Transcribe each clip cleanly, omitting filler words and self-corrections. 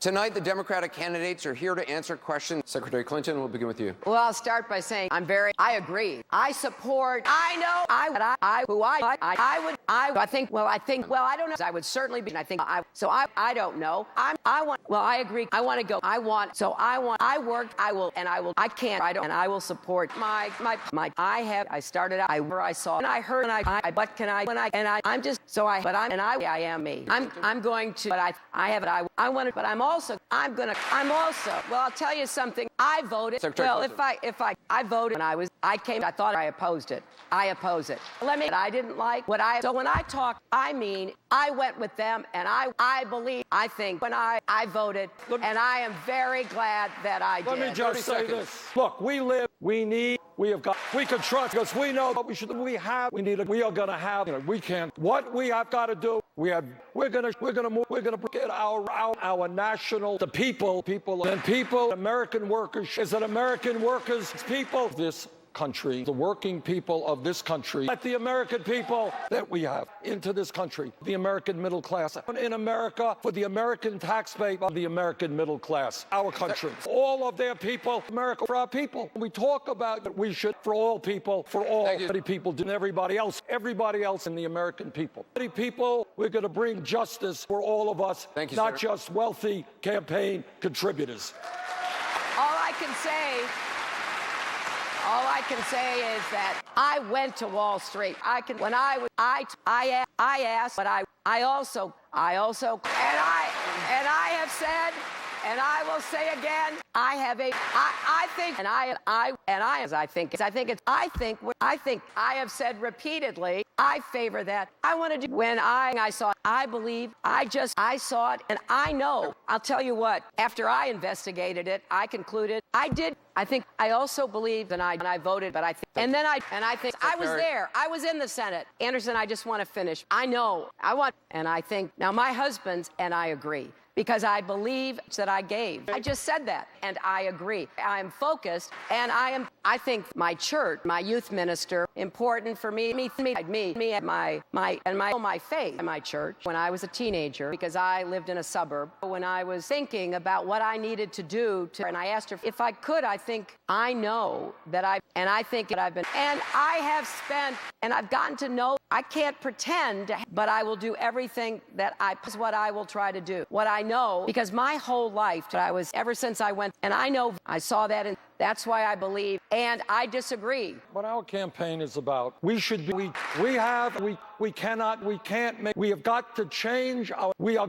Tonight, the Democratic candidates are here to answer questions. Secretary Clinton, we'll begin with you. Well, I'll start by saying I agree. I support, I know, I don't know. I would certainly be, I don't know. I agree. I want to go. I will support I started out, I saw, and I heard, I am me. I'm going to, but I want to, but I'm also, well, I'll tell you something. I voted. Secretary Well, Clinton. I voted when I thought I opposed it. I oppose it. I didn't like so when I talk, I mean, I went with them and I think when I voted, and I am very glad that I did. Let me just say this. Look, we can trust because we know what we are going to have, we can't, what we have got to do, we're going to get our national, the people, American workers, is it American workers, people, this country, the working people of this country, let the American people that we have into this country, the American middle class in America, for the American taxpayer, the American middle class, our country, all of their people, America for our people. We talk about that we should, for all people, for all people, and everybody else in the American people. People, we're going to bring justice for all of us, not just wealthy campaign contributors. All I can say is that I went to Wall Street. I asked, but I also, and I have said, and I will say again, I have said repeatedly, I favor that. I want to do, when I saw it, I saw it, and I know, I'll tell you what, after I investigated it, I concluded, I also believe, and I voted, but I was there. I was in the Senate. Anderson, I just want to finish. Now my husband's, and I agree. Because I believe that I gave. I just said that, and I agree. I am focused, and I think my church, my youth minister, important for me, my faith in my church when I was a teenager, because I lived in a suburb. When I was thinking about what I needed to do, and I asked her if I could, I know that I have spent, and I've gotten to know, I can't pretend, but I will do everything is what I will try to do. What I know, because my whole life, ever since I went, and I know I saw that, and that's why I believe, and I disagree. What our campaign is about, we have got to change we're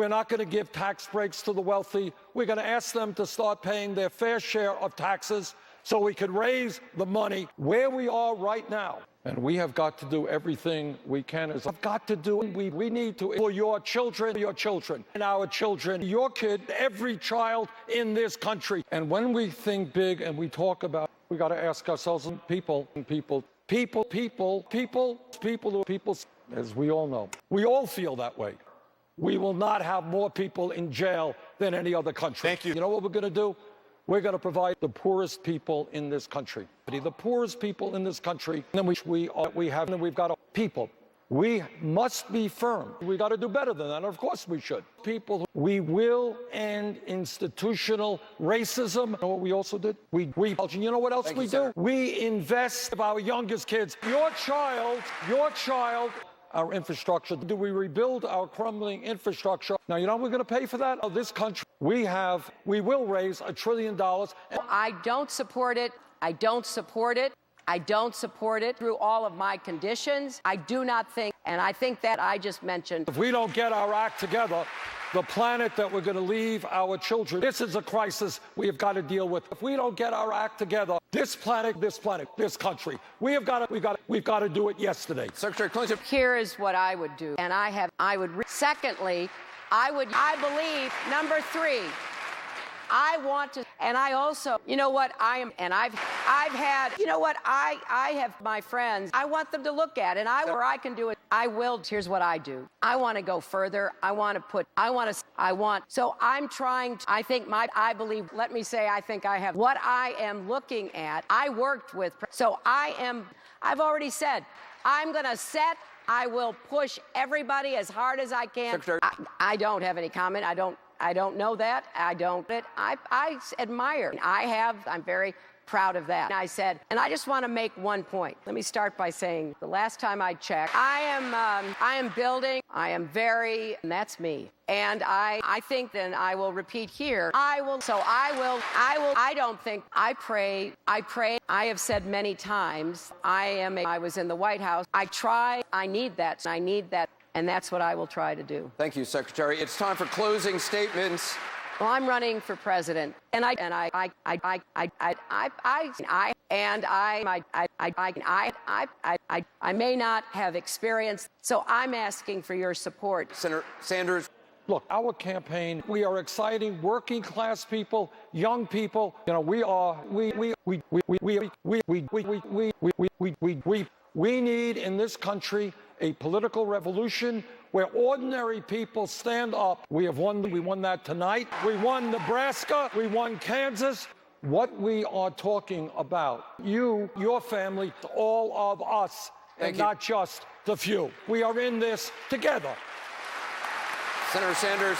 not going to give tax breaks to the wealthy. We're going to ask them to start paying their fair share of taxes so we can raise the money where we are right now. And we have got to do everything we can. We need to, for your children, and our children, your kid, every child in this country. And when we think big and we talk about, we got to ask ourselves, people, as we all know, we all feel that way. We will not have more people in jail than any other country. Thank you. You know what we're going to do? We're going to provide the poorest people in this country. The poorest people in this country, and we've got people. We must be firm. We got to do better than that. And of course we should. We will end institutional racism. You know what we also did? You know what else we do? We invest in our youngest kids. Your child, our infrastructure. Do we rebuild our crumbling infrastructure? Now, you know we're going to pay for that? This country, we will raise $1 trillion. I don't support it. I don't support it through all of my conditions. I do not think, and I think that I just mentioned. If we don't get our act together, the planet that we're going to leave our children, this is a crisis we have got to deal with. If we don't get our act together, this country, we've got to do it yesterday. Secretary Clinton. Here is what I would do, and secondly, I believe, number 3, I want to, and I also, you know what, I've had, you know what, I have my friends, I want them to look at it, and where I can do it, I will. Here's what I do. I want to go further. So I'm trying to, I believe, let me say, I think I have, what I am looking at, I worked with, so I've already said, I'm going to set I will push everybody as hard as I can. Secretary. I don't have any comment. I don't know that. I admire. I'm very proud of that. And I said, and I just want to make one point. Let me start by saying the last time I checked, I am building, and that's me. And I think then I will repeat here. I pray. I have said many times, I was in the White House. I need that. And that's what I will try to do. Thank you, Secretary. It's time for closing statements. Well, I'm running for president, and I may not have experience, so I'm asking for your support. Senator Sanders. Look, our campaign, we are exciting working class people, young people. You know, we need in this country a political revolution where ordinary people stand up. We won that tonight. We won Nebraska. We won Kansas. What we are talking about, you, your family, all of us, and not just the few. We are in this together. Senator Sanders.